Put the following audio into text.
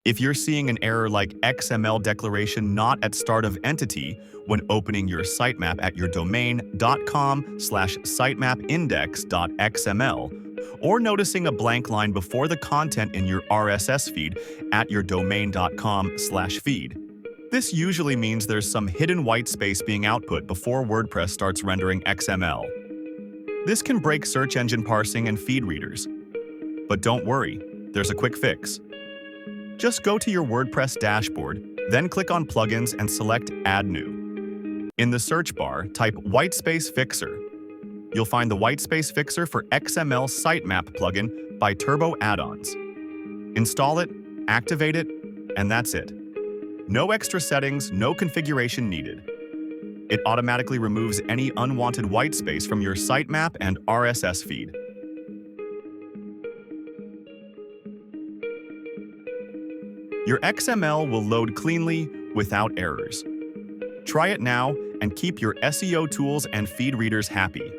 If you're seeing an error like XML declaration not at start of entity when opening your sitemap at your domain.com/sitemapindex.xml, or noticing a blank line before the content in your RSS feed at your domain.com/feed, this usually means there's some hidden white space being output before WordPress starts rendering XML. This can break search engine parsing and feed readers. But don't worry, there's a quick fix. Just go to your WordPress dashboard, then click on Plugins and select Add New. In the search bar, type Whitespace Fixer. You'll find the Whitespace Fixer for XML Sitemap plugin by Turbo Addons. Install it, activate it, and that's it. No extra settings, no configuration needed. It automatically removes any unwanted whitespace from your sitemap and RSS feed. Your XML will load cleanly without errors. Try it now and keep your SEO tools and feed readers happy.